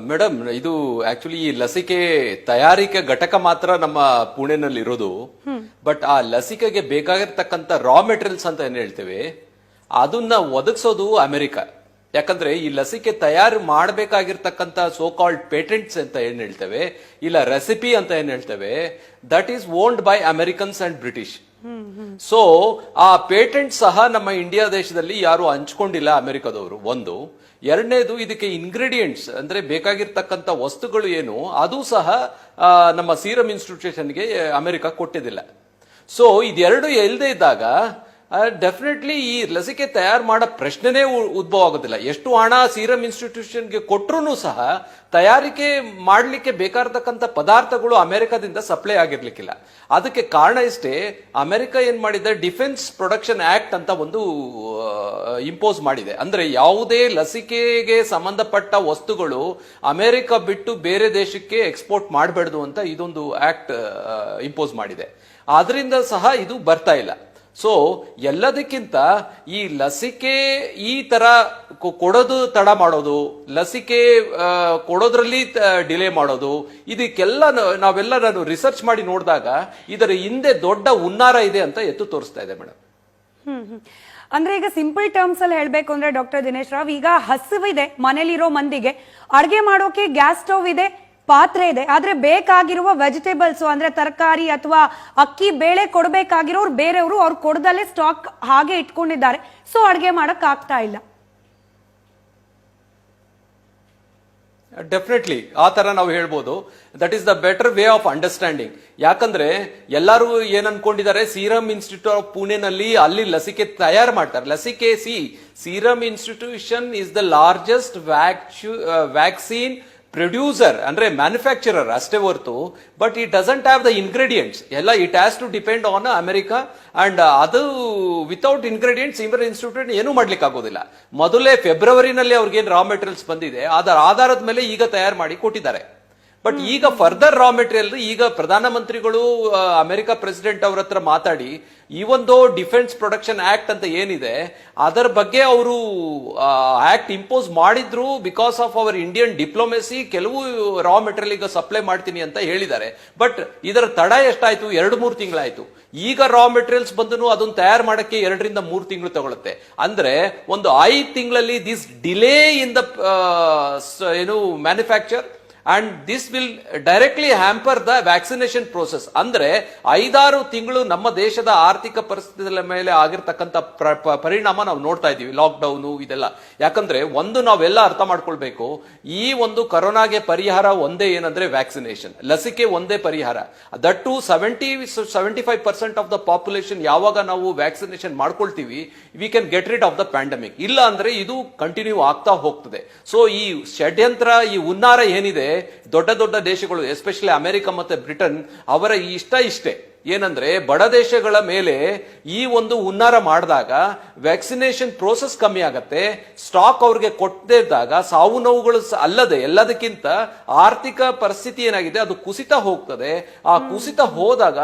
Madam, ಇದು actually ಈ ಲಸಿಕೆ ತಯಾರಿಕೆ ಘಟಕ ಮಾತ್ರ ನಮ್ಮ ಪುಣೆನಲ್ಲಿ ಇರೋದು. ಬಟ್ ಆ ಲಸಿಕೆಗೆ ಬೇಕಾಗಿರ್ತಕ್ಕಂಥ ರಾ ಮೆಟೀರಿಯಲ್ಸ್ ಅಂತ ಏನ್ ಹೇಳ್ತೇವೆ ಅದನ್ನ ಒದಗಿಸೋದು ಅಮೆರಿಕ. ಯಾಕಂದ್ರೆ ಈ ಲಸಿಕೆ ತಯಾರು ಮಾಡಬೇಕಾಗಿರ್ತಕ್ಕಂಥ ಸೋ ಕಾಲ್ಡ್ ಪೇಟೆಂಟ್ಸ್ ಅಂತ ಏನ್ ಹೇಳ್ತೇವೆ, ಇಲ್ಲ ರೆಸಿಪಿ ಅಂತ ಏನ್ ಹೇಳ್ತೇವೆ, that is owned by Americans and British. So ಆ ಪೇಟೆಂಟ್ ಸಹ ನಮ್ಮ ಇಂಡಿಯಾ ದೇಶದಲ್ಲಿ ಯಾರು ಹಂಚ್ಕೊಂಡಿಲ್ಲ ಅಮೆರಿಕದವರು. ಒಂದು. ಎರಡನೇದು, ಇದಕ್ಕೆ ಇಂಗ್ರೀಡಿಯೆಂಟ್ಸ್ ಅಂದ್ರೆ ಬೇಕಾಗಿರ್ತಕ್ಕಂಥ ವಸ್ತುಗಳು ಏನು ಅದು ಸಹ ನಮ್ಮ ಸೀರಮ್ ಇನ್ಸ್ಟಿಟ್ಯೂಷನ್ಗೆ ಅಮೆರಿಕ ಕೊಟ್ಟಿದ್ದಿಲ್ಲ. ಸೊ ಇದೆರಡು ಇಲ್ಲದೆ ಇದ್ದಾಗ ಡೆಫಿನೆಟ್ಲಿ ಈ ಲಸಿಕೆ ತಯಾರು ಮಾಡೋ ಪ್ರಶ್ನೆನೇ ಉದ್ಭವ ಆಗೋದಿಲ್ಲ. ಎಷ್ಟು ಹಣ ಸೀರಮ್ ಇನ್ಸ್ಟಿಟ್ಯೂಷನ್ಗೆ ಕೊಟ್ಟರು ಸಹ ತಯಾರಿಕೆ ಮಾಡಲಿಕ್ಕೆ ಬೇಕಾಗಿರ್ತಕ್ಕಂಥ ಪದಾರ್ಥಗಳು ಅಮೆರಿಕದಿಂದ ಸಪ್ಲೈ ಆಗಿರ್ಲಿಕ್ಕಿಲ್ಲ. ಅದಕ್ಕೆ ಕಾರಣ ಇಷ್ಟೇ, ಅಮೆರಿಕ ಏನ್ ಮಾಡಿದೆ, ಡಿಫೆನ್ಸ್ ಪ್ರೊಡಕ್ಷನ್ ಆಕ್ಟ್ ಅಂತ ಒಂದು ಇಂಪೋಸ್ ಮಾಡಿದೆ. ಅಂದ್ರೆ ಯಾವುದೇ ಲಸಿಕೆಗೆ ಸಂಬಂಧಪಟ್ಟ ವಸ್ತುಗಳು ಅಮೆರಿಕ ಬಿಟ್ಟು ಬೇರೆ ದೇಶಕ್ಕೆ ಎಕ್ಸ್ಪೋರ್ಟ್ ಮಾಡಬಾರ್ದು ಅಂತ ಇದೊಂದು ಆಕ್ಟ್ ಇಂಪೋಸ್ ಮಾಡಿದೆ. ಆದ್ರಿಂದ ಸಹ ಇದು ಬರ್ತಾ ಇಲ್ಲ. ಸೊ ಎಲ್ಲದಕ್ಕಿಂತ ಈ ಲಸಿಕೆ ಈ ತರ ಕೊಡೋದು ತಡ ಮಾಡೋದು, ಲಸಿಕೆ ಕೊಡೋದ್ರಲ್ಲಿ ಡಿಲೇ ಮಾಡೋದು, ಇದಕ್ಕೆಲ್ಲ ನಾನು ರಿಸರ್ಚ್ ಮಾಡಿ ನೋಡಿದಾಗ ಇದರ ಹಿಂದೆ ದೊಡ್ಡ ಹುನ್ನಾರ ಇದೆ ಅಂತ ಎತ್ತು ತೋರಿಸ್ತಾ ಇದೆ ಮೇಡಮ್. ಅಂದ್ರೆ ಈಗ ಸಿಂಪಲ್ ಟರ್ಮ್ಸ್ ಅಲ್ಲಿ ಹೇಳ್ಬೇಕು ಅಂದ್ರೆ ಡಾಕ್ಟರ್ ದಿನೇಶ್ ರಾವ್, ಈಗ ಹಸಿವಿದೆ ಮನೇಲಿರೋ ಮಂದಿಗೆ, ಅಡ್ಗೆ ಮಾಡೋಕೆ ಗ್ಯಾಸ್ ಸ್ಟವ್ ಇದೆ, ಪಾತ್ರೆ ಇದೆ, ಆದ್ರೆ ಬೇಕಾಗಿರುವ ವೆಜಿಟೇಬಲ್ಸ್ ಅಂದ್ರೆ ತರಕಾರಿ ಅಥವಾ ಅಕ್ಕಿ ಬೇಳೆ ಕೊಡಬೇಕಾಗಿರೋರು ಬೇರೆಯವರು ಅವ್ರು ಕೊಡದಲ್ಲೇ ಸ್ಟಾಕ್ ಹಾಗೆ ಇಟ್ಕೊಂಡಿದ್ದಾರೆ. ಸೊ ಅಡ್ಗೆ ಮಾಡಕ್ ಆಗ್ತಾ ಇಲ್ಲ. ಡೆಫಿನೆಟ್ಲಿ ಆ ತರ ನಾವು ಹೇಳ್ಬೋದು. That is the better way of understanding. ಯಾಕಂದ್ರೆ ಎಲ್ಲರೂ ಏನ್ ಅನ್ಕೊಂಡಿದ್ದಾರೆ, ಸೀರಮ್ ಇನ್ಸ್ಟಿಟ್ಯೂಟ್ ಆಫ್ ಪುಣೆನಲ್ಲಿ ಅಲ್ಲಿ ಲಸಿಕೆ ತಯಾರು ಮಾಡ್ತಾರೆ. ಲಸಿಕೆ serum institution is the largest vaccine producer ಅಂದ್ರೆ ಮ್ಯಾನುಫ್ಯಾಕ್ಚರರ್ ಅಷ್ಟೇ ಹೊರತು, but it doesn't have the ingredients ಎಲ್ಲ. It has to depend on America and ಅದು ವಿತೌಟ್ ಇಂಗ್ರೀಡಿಯೆಂಟ್ಸ್ ಸೀರಮ್ ಇನ್ಸ್ಟಿಟ್ಯೂಟ್ ಏನೂ ಮಾಡ್ಲಿಕ್ಕೆ ಆಗೋದಿಲ್ಲ. ಮೊದಲೇ ಫೆಬ್ರವರಿನಲ್ಲಿ ಅವ್ರಿಗೇನು ರಾ ಮೆಟೀರಿಯಲ್ಸ್ ಬಂದಿದೆ ಅದರ ಆಧಾರದ ಮೇಲೆ ಈಗ ತಯಾರು ಮಾಡಿ ಕೊಟ್ಟಿದ್ದಾರೆ. ಬಟ್ ಈಗ ಫರ್ದರ್ ರಾ ಮೆಟೀರಿಯಲ್ ಈಗ ಪ್ರಧಾನಮಂತ್ರಿಗಳು ಅಮೆರಿಕ ಪ್ರೆಸಿಡೆಂಟ್ ಅವ್ರ ಹತ್ರ ಮಾತಾಡಿ ಈ ಒಂದು ಡಿಫೆನ್ಸ್ ಪ್ರೊಡಕ್ಷನ್ ಆಕ್ಟ್ ಅಂತ ಏನಿದೆ ಅದರ ಬಗ್ಗೆ ಅವರು ಆಕ್ಟ್ ಇಂಪೋಸ್ ಮಾಡಿದ್ರು. Because of our Indian diplomacy ಕೆಲವು ರಾ ಮೆಟೀರಿಯಲ್ ಈಗ ಸಪ್ಲೈ ಮಾಡ್ತೀನಿ ಅಂತ ಹೇಳಿದ್ದಾರೆ. ಬಟ್ ಇದರ ತಡ ಎಷ್ಟಾಯ್ತು, 2-3 ತಿಂಗಳಾಯ್ತು. ಈಗ ರಾ ಮೆಟೀರಿಯಲ್ಸ್ ಬಂದು ಅದನ್ನ ತಯಾರು ಮಾಡಕ್ಕೆ 2-3 ತಿಂಗಳು ತಗೊಳುತ್ತೆ. ಅಂದ್ರೆ ಒಂದು 5 ತಿಂಗಳಲ್ಲಿ this delay in the manufacture and this will directly hamper the vaccination process. ಅಂದ್ರೆ 5-6 ತಿಂಗಳು ನಮ್ಮ ದೇಶದ ಆರ್ಥಿಕ ಪರಿಸ್ಥಿತಿಗಳ ಮೇಲೆ ಆಗಿರ್ತಕ್ಕಂಥ ಪರಿಣಾಮ ನಾವು ನೋಡ್ತಾ ಇದ್ದೀವಿ. ಲಾಕ್ಡೌನು ಇದೆಲ್ಲ. ಯಾಕಂದ್ರೆ ಒಂದು ನಾವೆಲ್ಲ ಅರ್ಥ ಮಾಡ್ಕೊಳ್ಬೇಕು, ಈ ಒಂದು ಕೊರೋನಾಗೆ ಪರಿಹಾರ ಒಂದೇ ಏನಂದ್ರೆ ವ್ಯಾಕ್ಸಿನೇಷನ್, ಲಸಿಕೆ ಒಂದೇ ಪರಿಹಾರ. That too 75% of the population ಯಾವಾಗ ನಾವು ವ್ಯಾಕ್ಸಿನೇಷನ್ ಮಾಡ್ಕೊಳ್ತೀವಿ, we can get rid of the pandemic. ಇಲ್ಲ ಅಂದ್ರೆ ಇದು ಕಂಟಿನ್ಯೂ ಆಗ್ತಾ ಹೋಗ್ತದೆ. ಸೊ ಈ ಷಡ್ಯಂತ್ರ, ಈ ಹುನ್ನಾರ ಏನಿದೆ ದೊಡ್ಡ ದೊಡ್ಡ ದೇಶಗಳು ಎಸ್ಪೆಷಲಿ ಅಮೆರಿಕ ಮತ್ತೆ ಬ್ರಿಟನ್ ಅವರ ಇಷ್ಟೇ ಏನಂದ್ರೆ ಬಡ ದೇಶಗಳ ಮೇಲೆ ಈ ಒಂದು ಹುನ್ನಾರ ಮಾಡಿದಾಗ ವ್ಯಾಕ್ಸಿನೇಷನ್ ಪ್ರೋಸೆಸ್ ಕಮ್ಮಿ ಆಗತ್ತೆ, ಸ್ಟಾಕ್ ಅವ್ರಿಗೆ ಕೊಟ್ಟದೇ ಇದ್ದಾಗ ಸಾವು ನೋವುಗಳು ಅಲ್ಲದೆ ಎಲ್ಲದಕ್ಕಿಂತ ಆರ್ಥಿಕ ಪರಿಸ್ಥಿತಿ ಏನಾಗಿದೆ ಅದು ಕುಸಿತ ಹೋಗ್ತದೆ. ಆ ಕುಸಿತ ಹೋದಾಗ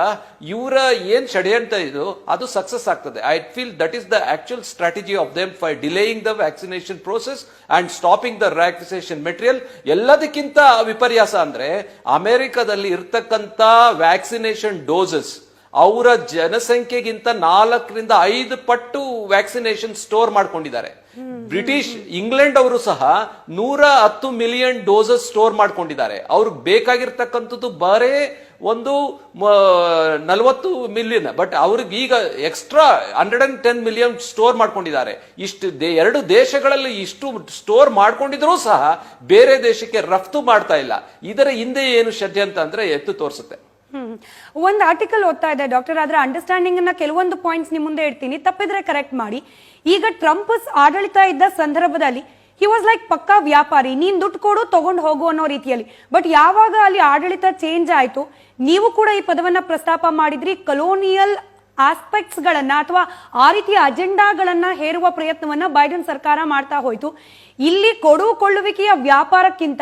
ಇವರ ಏನ್ ಷಡ್ಯಂತ್ರ ಇದು ಅದು ಸಕ್ಸಸ್ ಆಗ್ತದೆ. I feel that is the actual strategy of them for delaying the vaccination process and stopping the vaccination material. ಎಲ್ಲದಕ್ಕಿಂತ ವಿಪರ್ಯಾಸ ಅಂದ್ರೆ ಅಮೆರಿಕದಲ್ಲಿ ಇರ್ತಕ್ಕಂಥ ವ್ಯಾಕ್ಸಿನೇಷನ್ ಡೋಸಸ್ ಅವರ ಜನಸಂಖ್ಯೆಗಿಂತ 4-5 ಪಟ್ಟು ವ್ಯಾಕ್ಸಿನೇಷನ್ ಸ್ಟೋರ್ ಮಾಡ್ಕೊಂಡಿದ್ದಾರೆ. ಬ್ರಿಟಿಷ್ ಇಂಗ್ಲೆಂಡ್ ಅವರು ಸಹ 110 ಮಿಲಿಯನ್ ಡೋಸಸ್ ಸ್ಟೋರ್ ಮಾಡ್ಕೊಂಡಿದ್ದಾರೆ. ಅವ್ರಿಗೆ ಬೇಕಾಗಿರ್ತಕ್ಕಂಥದ್ದು ಬರೇ ಒಂದು 40 ಮಿಲಿಯನ್. ಬಟ್ ಅವ್ರಿಗೆ ಈಗ ಎಕ್ಸ್ಟ್ರಾ 110 ಮಿಲಿಯನ್ ಸ್ಟೋರ್ ಮಾಡ್ಕೊಂಡಿದ್ದಾರೆ. ಇಷ್ಟು 2 ದೇಶಗಳಲ್ಲಿ ಇಷ್ಟು ಸ್ಟೋರ್ ಮಾಡ್ಕೊಂಡಿದ್ರು ಸಹ ಬೇರೆ ದೇಶಕ್ಕೆ ರಫ್ತು ಮಾಡ್ತಾ ಇಲ್ಲ. ಇದರ ಹಿಂದೆ ಏನು ಷಡ್ಯಂತ್ರ ಅಂದ್ರೆ ಎತ್ತು ತೋರಿಸುತ್ತೆ. ಒಂದು ಆರ್ಟಿಕಲ್ ಓದ್ತಾ ಇದೆ ಡಾಕ್ಟರ್, ಆದ್ರೆ ಅಂಡರ್ಸ್ಟ್ಯಾಂಡಿಂಗ್ ಅನ್ನ ಕೆಲವೊಂದು ಪಾಯಿಂಟ್ಸ್ ನಿಮ್ ಮುಂದೆ ಇಡ್ತೀನಿ, ತಪ್ಪಿದ್ರೆ ಕರೆಕ್ಟ್ ಮಾಡಿ. ಈಗ ಟ್ರಂಪ್ ಆಡಳಿತ ಇದ್ದ ಸಂದರ್ಭದಲ್ಲಿ ಹಿ ವಾಸ್ ಲೈಕ್ ಪಕ್ಕಾ ವ್ಯಾಪಾರಿ, ನೀನ್ ದುಡ್ಡು ಕೊಡು ತಗೊಂಡು ಹೋಗು ಅನ್ನೋ ರೀತಿಯಲ್ಲಿ. ಬಟ್ ಯಾವಾಗ ಅಲ್ಲಿ ಆಡಳಿತ ಚೇಂಜ್ ಆಯ್ತು, ನೀವು ಕೂಡ ಈ ಪದವನ್ನ ಪ್ರಸ್ತಾಪ ಮಾಡಿದ್ರಿ, ಕಲೋನಿಯಲ್ ಆಸ್ಪೆಕ್ಟ್ಸ್ ಗಳನ್ನ ಅಥವಾ ಆ ರೀತಿಯ ಅಜೆಂಡಾಗಳನ್ನ ಹೇರುವ ಪ್ರಯತ್ನವನ್ನ ಬೈಡನ್ ಸರ್ಕಾರ ಮಾಡ್ತಾ ಹೋಯ್ತು. ಇಲ್ಲಿ ಕೊಡುಕೊಳ್ಳುವಿಕೆಯ ವ್ಯಾಪಾರಕ್ಕಿಂತ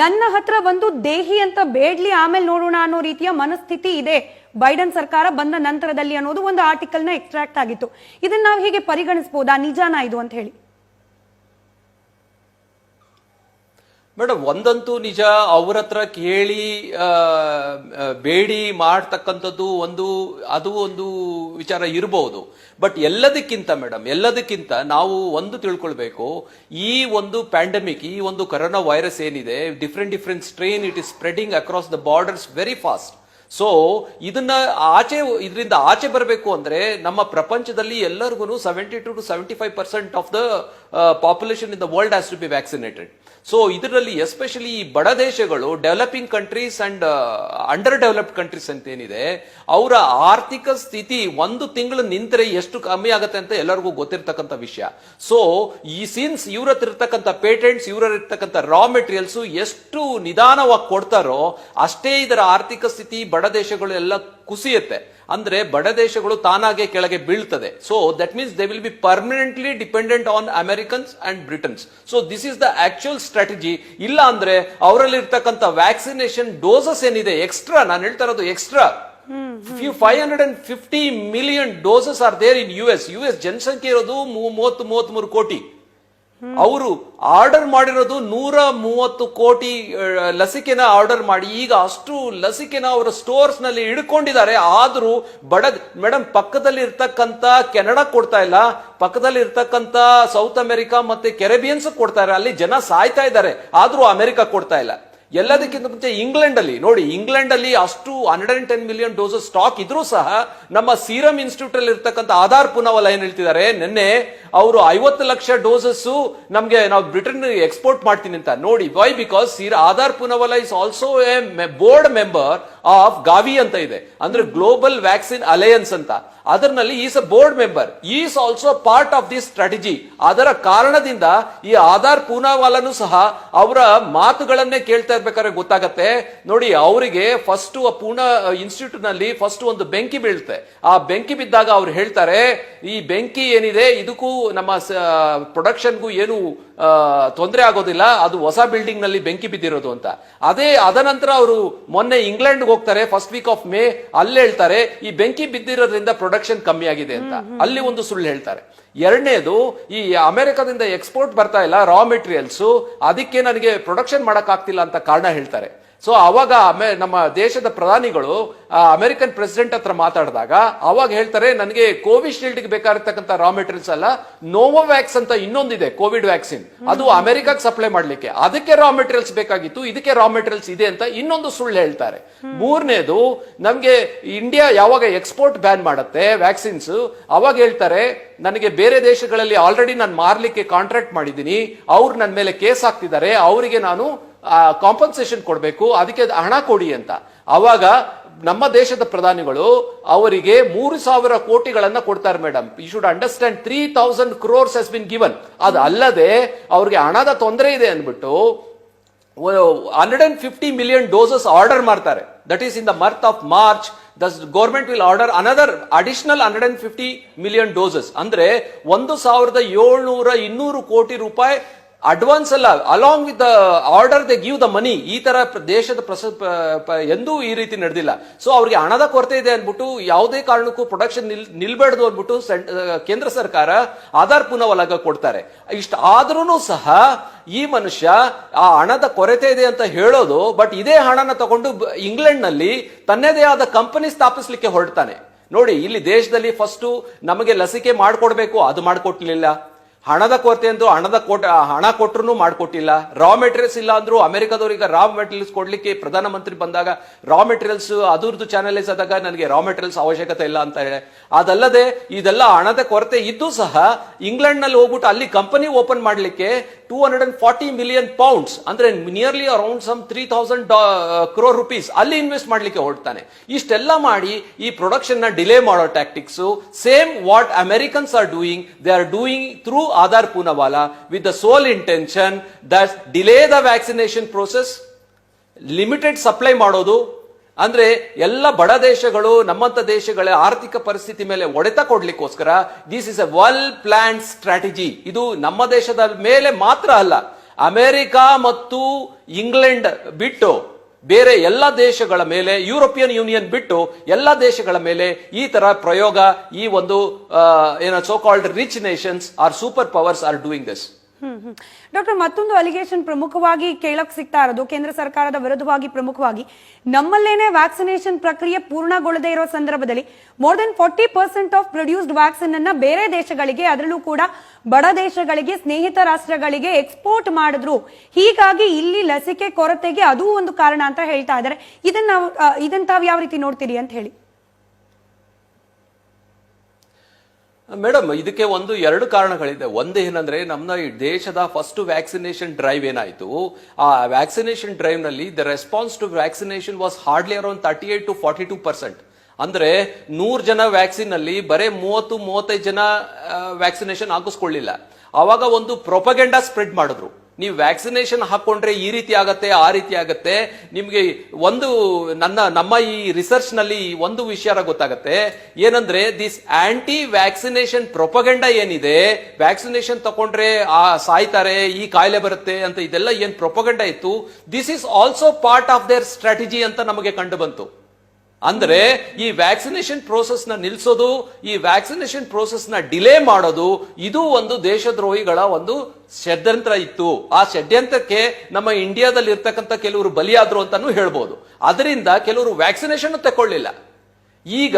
ನನ್ನ ಹತ್ರ ಒಂದು ದೇಹಿ ಅಂತ ಬೇಡ್ಲಿ ಆಮೇಲೆ ನೋಡೋಣ ಅನ್ನೋ ರೀತಿಯ ಮನಸ್ಥಿತಿ ಇದೆ ಬೈಡನ್ ಸರ್ಕಾರ ಬಂದ ನಂತರದಲ್ಲಿ ಅನ್ನೋದು ಒಂದು ಆರ್ಟಿಕಲ್ ನ ಎಕ್ಸ್ಟ್ರಾಕ್ಟ್ ಆಗಿತ್ತು. ಇದನ್ನ ನಾವು ಹೀಗೆ ಪರಿಗಣಿಸಬಹುದಾ, ನಿಜಾನಾ ಇದು ಅಂತ ಹೇಳಿ? ಮೇಡಮ್ ಒಂದಂತೂ ನಿಜ, ಅವ್ರ ಹತ್ರ ಕೇಳಿ ಬೇಡಿ ಮಾಡ್ತಕ್ಕಂಥದ್ದು ಅದು ಒಂದು ವಿಚಾರ ಇರಬಹುದು. ಬಟ್ ಎಲ್ಲದಕ್ಕಿಂತ ನಾವು ಒಂದು ತಿಳ್ಕೊಳ್ಬೇಕು, ಈ ಒಂದು ಪ್ಯಾಂಡಮಿಕ್, ಈ ಒಂದು ಕೊರೋನಾ ವೈರಸ್ ಏನಿದೆ, different strain, it is spreading across the borders very fast. So ಇದರಿಂದ ಆಚೆ ಬರಬೇಕು ಅಂದ್ರೆ ನಮ್ಮ ಪ್ರಪಂಚದಲ್ಲಿ ಎಲ್ಲರಿಗೂ 72 to 75% of the population in the world has to be vaccinated. So ಇದರಲ್ಲಿ ಎಸ್ಪೆಷಲಿ ಈ ಬಡ ದೇಶಗಳು, developing countries and under developed countries ಅಂತ ಏನಿದೆ, ಅವರ ಆರ್ಥಿಕ ಸ್ಥಿತಿ ಒಂದು ತಿಂಗಳು ನಿಂತರೆ ಎಷ್ಟು ಕಮ್ಮಿ ಆಗುತ್ತೆ ಅಂತ ಎಲ್ಲರಿಗೂ ಗೊತ್ತಿರ್ತಕ್ಕಂಥ ವಿಷಯ. ಸೊ ಸಿನ್ಸ್ ಇವ್ರ ಹತ್ರ ಇರ್ತಕ್ಕಂಥ ಪೇಟೆಂಟ್ಸ್, ಇವರ ಇರ್ತಕ್ಕಂಥ ರಾ ಮೆಟೀರಿಯಲ್ಸ್ ಎಷ್ಟು ನಿಧಾನವಾಗಿ ಕೊಡ್ತಾರೋ ಅಷ್ಟೇ ಇದರ ಆರ್ಥಿಕ ಸ್ಥಿತಿ ಬಡ ದೇಶಗಳು ಎಲ್ಲ ಕುಸಿಯುತ್ತೆ. ಅಂದ್ರೆ ಬಡ ದೇಶಗಳು ತಾನಾಗೆ ಕೆಳಗೆ ಬೀಳ್ತದೆ. So that means they will be permanently dependent on Americans and Britain's. So this is the actual strategy. ಇಲ್ಲ ಅಂದ್ರೆ ಅವರಲ್ಲಿ ಇರ್ತಕ್ಕಂಥ ವ್ಯಾಕ್ಸಿನೇಷನ್ ಡೋಸಸ್ ಏನಿದೆ ಎಕ್ಸ್ಟ್ರಾ, ನಾನು ಹೇಳ್ತಾ ಇರೋದು extra 550 million doses are there in US ಜನಸಂಖ್ಯೆ ಇರೋದು 33 ಕೋಟಿ. ಅವರು ಆರ್ಡರ್ ಮಾಡಿರೋದು 130 ಕೋಟಿ ಲಸಿಕೆನ ಆರ್ಡರ್ ಮಾಡಿ ಈಗ ಅಷ್ಟು ಲಸಿಕೆನ ಅವರ ಸ್ಟೋರ್ಸ್ ನಲ್ಲಿ ಇಡ್ಕೊಂಡಿದ್ದಾರೆ. ಆದ್ರೂ ಮೇಡಮ್ ಪಕ್ಕದಲ್ಲಿ ಇರ್ತಕ್ಕಂತ ಕೆನಡಾ ಕೊಡ್ತಾ ಇಲ್ಲ, ಪಕ್ಕದಲ್ಲಿ ಇರ್ತಕ್ಕಂತ ಸೌತ್ ಅಮೆರಿಕಾ ಮತ್ತೆ ಕೆರೆಬಿಯನ್ಸ್ ಕೊಡ್ತಾ ಇಲ್ಲ, ಅಲ್ಲಿ ಜನ ಸಾಯ್ತಾ ಇದ್ದಾರೆ, ಆದ್ರೂ ಅಮೆರಿಕ ಕೊಡ್ತಾ ಇಲ್ಲ. ಎಲ್ಲದಕ್ಕಿಂತ ಮುಂಚೆ ಇಂಗ್ಲೆಂಡ್ ಅಲ್ಲಿ ನೋಡಿ, ಇಂಗ್ಲೆಂಡ್ ಅಲ್ಲಿ ಅಷ್ಟು 110 million ಡೋಸಸ್ ಸ್ಟಾಕ್ ಇದ್ರೂ ಸಹ ನಮ್ಮ ಸೀರಮ್ ಇನ್ಸ್ಟಿಟ್ಯೂಟ್ ಅಲ್ಲಿ ಇರ್ತಕ್ಕಂಥ ಆಧಾರ್ ಪೂನಾವಾಲಾ ಏನ್ ಹೇಳ್ತಿದ್ದಾರೆ, ನಿನ್ನೆ ಅವರು 50 ಲಕ್ಷ ಡೋಸಸ್ ನಮ್ಗೆ ನಾವು ಬ್ರಿಟನ್ ಎಕ್ಸ್ಪೋರ್ಟ್ ಮಾಡ್ತೀನಿ ಅಂತ. ನೋಡಿ why? Because Adar Poonawalla is also a board member of Gavi ಅಂತ ಇದೆ, ಅಂದ್ರೆ ಗ್ಲೋಬಲ್ ವ್ಯಾಕ್ಸಿನ್ ಅಲಯನ್ಸ್ ಅಂತ. ಅದರಲ್ಲಿ is a board member, is also part of this strategy. ಅದರ ಕಾರಣದಿಂದ ಈ ಆಧಾರ್ ಪೂನಾವಾಲಾನು ಸಹ ಅವರ ಮಾತುಗಳನ್ನೇ ಕೇಳ್ತಾ ಇರ್ಬೇಕಾದ್ರೆ ಗೊತ್ತಾಗತ್ತೆ. ನೋಡಿ, ಅವರಿಗೆ ಫಸ್ಟ್ ಪೂನಾ ಇನ್ಸ್ಟಿಟ್ಯೂಟ್ ನಲ್ಲಿ ಫಸ್ಟ್ ಒಂದು ಬೆಂಕಿ ಬೀಳುತ್ತೆ. ಆ ಬೆಂಕಿ ಬಿದ್ದಾಗ ಅವ್ರು ಹೇಳ್ತಾರೆ, ಈ ಬೆಂಕಿ ಏನಿದೆ ಇದಕ್ಕೂ ನಮ್ಮ ಪ್ರೊಡಕ್ಷನ್ಗೂ ಏನು ತೊಂದರೆ ಆಗೋದಿಲ್ಲ, ಅದು ಹೊಸ ಬಿಲ್ಡಿಂಗ್ ನಲ್ಲಿ ಬೆಂಕಿ ಬಿದ್ದಿರೋದು ಅಂತ. ಅದನಂತರ ಅವರು ಮೊನ್ನೆ ಇಂಗ್ಲೆಂಡ್ ಹೋಗ್ತಾರೆ, ಫಸ್ಟ್ ವೀಕ್ ಆಫ್ ಮೇ, ಅಲ್ಲಿ ಹೇಳ್ತಾರೆ ಈ ಬೆಂಕಿ ಬಿದ್ದಿರೋದ್ರಿಂದ ಪ್ರೊಡಕ್ಷನ್ ಕಮ್ಮಿ ಆಗಿದೆ ಅಂತ. ಅಲ್ಲಿ ಒಂದು ಸುಳ್ಳು ಹೇಳ್ತಾರೆ. ಎರಡನೇದು, ಈ ಅಮೆರಿಕದಿಂದ ಎಕ್ಸ್ಪೋರ್ಟ್ ಬರ್ತಾ ಇಲ್ಲ ರಾ ಮೆಟೀರಿಯಲ್ಸ್, ಅದಕ್ಕೆ ನನಗೆ ಪ್ರೊಡಕ್ಷನ್ ಮಾಡಕ್ ಆಗ್ತಿಲ್ಲ ಅಂತ ಕಾರಣ ಹೇಳ್ತಾರೆ. ಸೊ ಅವಾಗ ನಮ್ಮ ದೇಶದ ಪ್ರಧಾನಿಗಳು ಅಮೆರಿಕನ್ ಪ್ರೆಸಿಡೆಂಟ್ ಹತ್ರ ಮಾತಾಡಿದಾಗ ಅವಾಗ ಹೇಳ್ತಾರೆ, ನನಗೆ ಕೋವಿಶೀಲ್ಡ್ ಗೆ ಬೇಕಾಗಿರ್ತಕ್ಕಂಥ ರಾ ಮೆಟೀರಿಯಲ್ಸ್ ಅಲ್ಲ, ನೋವೋವ್ಯಾಕ್ಸ್ ಅಂತ ಇನ್ನೊಂದಿದೆ ಕೋವಿಡ್ ವ್ಯಾಕ್ಸಿನ್, ಅದು ಅಮೆರಿಕಕ್ಕೆ ಸಪ್ಲೈ ಮಾಡ್ಲಿಕ್ಕೆ, ಅದಕ್ಕೆ ರಾ ಮೆಟೀರಿಯಲ್ಸ್ ಬೇಕಾಗಿತ್ತು, ಇದಕ್ಕೆ ರಾ ಮೆಟೀರಿಯಲ್ಸ್ ಇದೆ ಅಂತ ಇನ್ನೊಂದು ಸುಳ್ಳು ಹೇಳ್ತಾರೆ. ಮೂರನೇದು, ನಮ್ಗೆ ಇಂಡಿಯಾ ಯಾವಾಗ ಎಕ್ಸ್ಪೋರ್ಟ್ ಬ್ಯಾನ್ ಮಾಡುತ್ತೆ ವ್ಯಾಕ್ಸಿನ್ಸ್, ಅವಾಗ ಹೇಳ್ತಾರೆ ನನಗೆ ಬೇರೆ ದೇಶಗಳಲ್ಲಿ ಆಲ್ರೆಡಿ ನಾನು ಮಾರ್ಲಿಕ್ಕೆ ಕಾಂಟ್ರಾಕ್ಟ್ ಮಾಡಿದ್ದೀನಿ, ಅವ್ರು ನನ್ನ ಮೇಲೆ ಕೇಸ್ ಹಾಕ್ತಿದ್ದಾರೆ, ಅವರಿಗೆ ನಾನು ಕಾಂಪನ್ಸೇಷನ್ ಕೊಡಬೇಕು, ಅದಕ್ಕೆ ಹಣ ಕೊಡಿ ಅಂತ. ಅವಾಗ ನಮ್ಮ ದೇಶದ ಪ್ರಧಾನಿಗಳು ಅವರಿಗೆ 3,000 ಕೋಟಿಗಳನ್ನ ಕೊಡ್ತಾರೆ. Madam, you should understand 3,000 crores has been given. ಅದು ಅಲ್ಲದೆ ಅವ್ರಿಗೆ ಹಣದ ತೊಂದರೆ ಇದೆ ಅಂದ್ಬಿಟ್ಟು 150 million ಡೋಸಸ್ ಆರ್ಡರ್ ಮಾಡ್ತಾರೆ. That is in the month of March. The government will order another additional 150 million doses. ಅಂದ್ರೆ 1,700-200 ಕೋಟಿ ರೂಪಾಯಿ ಅಡ್ವಾನ್ಸ್ ಅಲ್ಲ, along with the order they give the money. ಈ ತರ ದೇಶದ ಎಂದೂ ಈ ರೀತಿ ನಡೆದಿಲ್ಲ. ಸೊ ಅವ್ರಿಗೆ ಹಣದ ಕೊರತೆ ಇದೆ ಅನ್ಬಿಟ್ಟು ಯಾವುದೇ ಕಾರಣಕ್ಕೂ ಪ್ರೊಡಕ್ಷನ್ ನಿಲ್ಬೇಡ್ದು ಅನ್ಬಿಟ್ಟು ಕೇಂದ್ರ ಸರ್ಕಾರ ಆಧಾರ್ ಪೂನಾವಾಲಾಗ ಕೊಡ್ತಾರೆ. ಇಷ್ಟ ಆದ್ರೂ ಸಹ ಈ ಮನುಷ್ಯ ಆ ಹಣದ ಕೊರತೆ ಇದೆ ಅಂತ ಹೇಳೋದು, ಬಟ್ ಇದೇ ಹಣನ ತಗೊಂಡು ಇಂಗ್ಲೆಂಡ್ ನಲ್ಲಿ ತನ್ನದೇ ಆದ ಕಂಪನಿ ಸ್ಥಾಪಿಸ್ಲಿಕ್ಕೆ ಹೊರಡ್ತಾನೆ. ನೋಡಿ, ಇಲ್ಲಿ ದೇಶದಲ್ಲಿ ಫಸ್ಟ್ ನಮಗೆ ಲಸಿಕೆ ಮಾಡ್ಕೊಡ್ಬೇಕು, ಅದು ಮಾಡ್ಕೊಟ್ಲಿಲ್ಲ. ಹಣದ ಕೊರತೆ ಅಂದ್ರೂ ಹಣ ಕೊಟ್ಟರು ಮಾಡ್ಕೊಟ್ಟಿಲ್ಲ. ರಾ ಮೆಟೀರಿಯಲ್ಸ್ ಇಲ್ಲ ಅಂದ್ರೂ ಅಮೆರಿಕದವ್ರಿಗೆ ರಾ ಮೆಟೀರಿಯಲ್ಸ್ ಕೊಡ್ಲಿಕ್ಕೆ ಪ್ರಧಾನಮಂತ್ರಿ ಬಂದಾಗ ರಾ ಮೆಟೀರಿಯಲ್ಸ್ ಅದರದ್ದು ಚಾನಲೈಸ್ ಆದಾಗ ನನಗೆ ರಾ ಮೆಟೀರಿಯಲ್ಸ್ ಅವಶ್ಯಕತೆ ಇಲ್ಲ ಅಂತ ಹೇಳಿ. ಅದಲ್ಲದೆ ಇದೆಲ್ಲ ಹಣದ ಕೊರತೆ ಇದ್ದು ಸಹ ಇಂಗ್ಲೆಂಡ್ ನಲ್ಲಿ ಹೋಗ್ಬಿಟ್ಟು ಅಲ್ಲಿ ಕಂಪನಿ ಓಪನ್ ಮಾಡ್ಲಿಕ್ಕೆ 240 million pounds ಅಂದ್ರೆ nearly around some 3,000 crore rupees ಅಲ್ಲಿ ಇನ್ವೆಸ್ಟ್ ಮಾಡ್ಲಿಕ್ಕೆ ಹೊರಡ್ತಾನೆ. ಇಷ್ಟೆಲ್ಲ ಮಾಡಿ ಈ ಪ್ರೊಡಕ್ಷನ್ ನ ಡಿಲೇ ಮಾಡೋ tactics same what Americans are doing, they are doing through Adar Poonawalla with the sole intention that delay the vaccination process, limited supply ಮಾಡೋದು. ಅಂದ್ರೆ ಎಲ್ಲ ಬಡ ದೇಶಗಳು, ನಮ್ಮಂತ ದೇಶಗಳ ಆರ್ಥಿಕ ಪರಿಸ್ಥಿತಿ ಮೇಲೆ ಹೊಡೆತ ಕೊಡ್ಲಿಕ್ಕೋಸ್ಕರ this is a well plan strategy. ಇದು ನಮ್ಮ ದೇಶದ ಮೇಲೆ ಮಾತ್ರ ಅಲ್ಲ, ಅಮೆರಿಕ ಮತ್ತು ಇಂಗ್ಲೆಂಡ್ ಬಿಟ್ಟು ಬೇರೆ ಎಲ್ಲ ದೇಶಗಳ ಮೇಲೆ, ಯುರೋಪಿಯನ್ ಯೂನಿಯನ್ ಬಿಟ್ಟು ಎಲ್ಲ ದೇಶಗಳ ಮೇಲೆ ಈ ತರ ಪ್ರಯೋಗ, ಈ ಒಂದು so called rich nations are super powers are doing this. Doctor, ಮತ್ತೊಂದು ಅಲಿಗೇಷನ್ ಪ್ರಮುಖವಾಗಿ ಕೇಳಕ್ ಸಿಗ್ತಾ ಇರೋದು ಕೇಂದ್ರ ಸರ್ಕಾರದ ವಿರುದ್ಧವಾಗಿ ಪ್ರಮುಖವಾಗಿ ನಮ್ಮಲ್ಲೇನೆ ವ್ಯಾಕ್ಸಿನೇಷನ್ ಪ್ರಕ್ರಿಯೆ ಪೂರ್ಣಗೊಳ್ಳದೇ ಇರೋ ಸಂದರ್ಭದಲ್ಲಿ more than 40% of produced vaccine ಅನ್ನ ಬೇರೆ ದೇಶಗಳಿಗೆ, ಅದರಲ್ಲೂ ಕೂಡ ಬಡ ದೇಶಗಳಿಗೆ, ಸ್ನೇಹಿತ ರಾಷ್ಟ್ರಗಳಿಗೆ ಎಕ್ಸ್ಪೋರ್ಟ್ ಮಾಡಿದ್ರು. ಹೀಗಾಗಿ ಇಲ್ಲಿ ಲಸಿಕೆ ಕೊರತೆಗೆ ಅದೂ ಒಂದು ಕಾರಣ ಅಂತ ಹೇಳ್ತಾ ಇದ್ದಾರೆ. ಇದನ್ನ ತಾವು ಯಾವ ರೀತಿ ನೋಡ್ತೀರಿ ಅಂತ ಹೇಳಿ. ಮೇಡಮ್, ಇದಕ್ಕೆ ಎರಡು ಕಾರಣಗಳಿದೆ. ಒಂದೇನಂದ್ರೆ ನಮ್ಮ ಈ ದೇಶದ ಫಸ್ಟ್ ವ್ಯಾಕ್ಸಿನೇಷನ್ ಡ್ರೈವ್ ಏನಾಯ್ತು, ಆ ವ್ಯಾಕ್ಸಿನೇಷನ್ ಡ್ರೈವ್ ನಲ್ಲಿ the response to vaccination was hardly around 38 to 42%. ಅಂದ್ರೆ 100 ಜನ ವ್ಯಾಕ್ಸಿನ್ ಅಲ್ಲಿ ಬರೇ 30-35 ಜನ ವ್ಯಾಕ್ಸಿನೇಷನ್ ಹಾಕಿಸ್ಕೊಳ್ಳಿಲ್ಲ. ಅವಾಗ ಒಂದು ಪ್ರೊಪಗೆಂಡಾ ಸ್ಪ್ರೆಡ್ ಮಾಡಿದ್ರು. ನೀವು ವ್ಯಾಕ್ಸಿನೇಷನ್ ಹಾಕೊಂಡ್ರೆ ಈ ರೀತಿ ಆಗತ್ತೆ, ಆ ರೀತಿ ಆಗತ್ತೆ. ನಿಮ್ಗೆ ನಮ್ಮ ಈ ರಿಸರ್ಚ್ ನಲ್ಲಿ ಒಂದು ವಿಷಯ ಗೊತ್ತಾಗತ್ತೆ, ಏನಂದ್ರೆ ದಿಸ್ ಆಂಟಿ ವ್ಯಾಕ್ಸಿನೇಷನ್ ಪ್ರೊಪಗೆಂಡಾ ಏನಿದೆ, ವ್ಯಾಕ್ಸಿನೇಷನ್ ತಗೊಂಡ್ರೆ ಸಾಯ್ತಾರೆ, ಈ ಕಾಯಿಲೆ ಬರುತ್ತೆ ಅಂತ ಇದೆಲ್ಲ ಏನ್ ಪ್ರೊಪಗೆಂಡಾ ಇತ್ತು, this is also part of their strategy ಅಂತ ನಮಗೆ ಕಂಡು ಬಂತು. ಅಂದ್ರೆ ಈ ವ್ಯಾಕ್ಸಿನೇಷನ್ ಪ್ರೋಸೆಸ್ ನ ನಿಲ್ಸೋದು, ಈ ವ್ಯಾಕ್ಸಿನೇಷನ್ ಪ್ರೋಸೆಸ್ ನ ಡಿಲೇ ಮಾಡೋದು, ಇದು ಒಂದು ದೇಶದ್ರೋಹಿಗಳ ಒಂದು ಷಡ್ಯಂತ್ರ ಇತ್ತು. ಆ ಷಡ್ಯಂತ್ರಕ್ಕೆ ನಮ್ಮ ಇಂಡಿಯಾದಲ್ಲಿ ಇರ್ತಕ್ಕಂಥ ಕೆಲವರು ಬಲಿಯಾದ್ರು ಅಂತಾನು ಹೇಳ್ಬೋದು. ಅದರಿಂದ ಕೆಲವರು ವ್ಯಾಕ್ಸಿನೇಷನ್ ತಗೊಳ್ಳಿಲ್ಲ. ಈಗ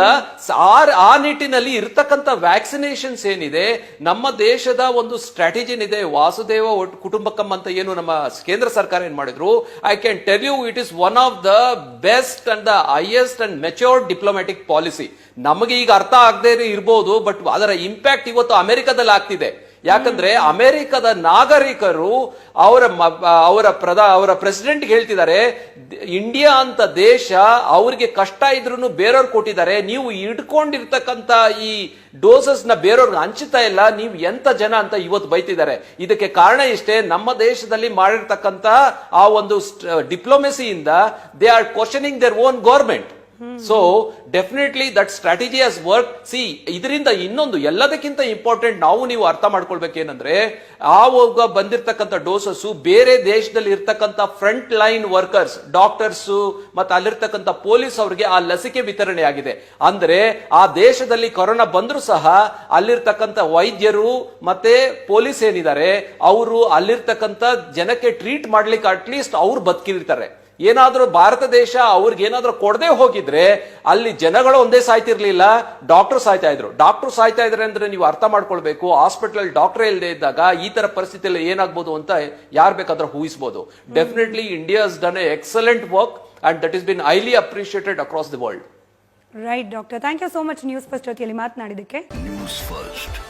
ಆ ನಿಟ್ಟಿನಲ್ಲಿ ಇರ್ತಕ್ಕಂಥ ವ್ಯಾಕ್ಸಿನೇಷನ್ಸ್ ಏನಿದೆ, ನಮ್ಮ ದೇಶದ ಒಂದು ಸ್ಟ್ರಾಟಜಿ ಏನಿದೆ, ವಾಸುದೇವ ಕುಟುಂಬಕಂ ಅಂತ ಏನು ನಮ್ಮ ಕೇಂದ್ರ ಸರ್ಕಾರ ಏನ್ ಮಾಡಿದ್ರು, I can tell you it is one of the best and the highest and matured diplomatic policy. ನಮಗೆ ಈಗ ಅರ್ಥ ಆಗದೆ ಇರ್ಬೋದು, ಬಟ್ ಅದರ ಇಂಪ್ಯಾಕ್ಟ್ ಇವತ್ತು ಅಮೆರಿಕದಲ್ಲಿ ಆಗ್ತಿದೆ. ಯಾಕಂದ್ರೆ ಅಮೆರಿಕದ ನಾಗರಿಕರು ಅವರ ಪ್ರೆಸಿಡೆಂಟ್ ಹೇಳ್ತಿದ್ದಾರೆ, ಇಂಡಿಯಾ ಅಂತ ದೇಶ ಅವ್ರಿಗೆ ಕಷ್ಟ ಇದ್ರೂ ಬೇರೆಯವ್ರು ಕೊಟ್ಟಿದ್ದಾರೆ, ನೀವು ಇಟ್ಕೊಂಡಿರ್ತಕ್ಕಂಥ ಈ ಡೋಸಸ್ ನ ಬೇರೆಯವ್ರಿಗೆ ಹಂಚುತ್ತಾ ಇಲ್ಲ, ನೀವು ಎಂತ ಜನ ಅಂತ ಇವತ್ತು ಬೈತಿದ್ದಾರೆ. ಇದಕ್ಕೆ ಕಾರಣ ಇಷ್ಟೇ, ನಮ್ಮ ದೇಶದಲ್ಲಿ ಮಾಡಿರ್ತಕ್ಕಂಥ ಆ ಒಂದು ಡಿಪ್ಲೊಮೆಸಿಯಿಂದ they are questioning their own government. So definitely that strategy has work. See, ಇದರಿಂದ ಇನ್ನೊಂದು ಎಲ್ಲದಕ್ಕಿಂತ ಇಂಪಾರ್ಟೆಂಟ್ ನಾವು ನೀವು ಅರ್ಥ ಮಾಡ್ಕೊಳ್ಬೇಕೇನಂದ್ರೆ, ಆವಾಗ ಬಂದಿರತಕ್ಕಂಥ ಡೋಸಸ್ ಬೇರೆ ದೇಶದಲ್ಲಿ ಇರ್ತಕ್ಕಂಥ ಫ್ರಂಟ್ ಲೈನ್ ವರ್ಕರ್ಸ್, ಡಾಕ್ಟರ್ಸ್ ಮತ್ತೆ ಅಲ್ಲಿರ್ತಕ್ಕಂಥ ಪೊಲೀಸ್ ಅವರಿಗೆ ಆ ಲಸಿಕೆ ವಿತರಣೆ ಆಗಿದೆ. ಅಂದ್ರೆ ಆ ದೇಶದಲ್ಲಿ ಕೊರೋನಾ ಬಂದ್ರು ಸಹ ಅಲ್ಲಿರ್ತಕ್ಕಂಥ ವೈದ್ಯರು ಮತ್ತೆ ಪೊಲೀಸ್ ಏನಿದ್ದಾರೆ, ಅವರು ಅಲ್ಲಿರ್ತಕ್ಕಂಥ ಜನಕ್ಕೆ ಟ್ರೀಟ್ ಮಾಡ್ಲಿಕ್ಕೆ ಅಟ್ಲೀಸ್ಟ್ ಅವ್ರು ಬದುಕಿರ್ತಾರೆ. ಏನಾದ್ರೂ ಭಾರತ ದೇಶ ಅವ್ರಿಗೆ ಏನಾದ್ರೂ ಕೊಡದೆ ಹೋಗಿದ್ರೆ ಅಲ್ಲಿ ಜನಗಳು ಒಂದೇ ಸಾಯ್ತಿರ್ಲಿಲ್ಲ, ಡಾಕ್ಟರ್ ಸಾಯ್ತಾ ಇದ್ರು. ಡಾಕ್ಟರ್ ಸಾಯ್ತಾ ಇದ್ರೆ ಅಂದ್ರೆ ನೀವು ಅರ್ಥ ಮಾಡ್ಕೊಳ್ಬೇಕು, ಹಾಸ್ಪಿಟಲ್ ಡಾಕ್ಟರ್ ಇಲ್ಲದೆ ಇದ್ದಾಗ ಈ ತರ ಪರಿಸ್ಥಿತಿಯಲ್ಲಿ ಏನಾಗ್ಬೋದು ಅಂತ ಯಾರು ಬೇಕಾದ್ರೂ ಊಹಿಸಬಹುದು. Definitely India has done a excellent work and that is been highly appreciated across the world. Right doctor, thank you so much News First ಜೊತೆಯಲ್ಲಿ ಮಾತನಾಡಿದ್ದಕ್ಕೆ. News first.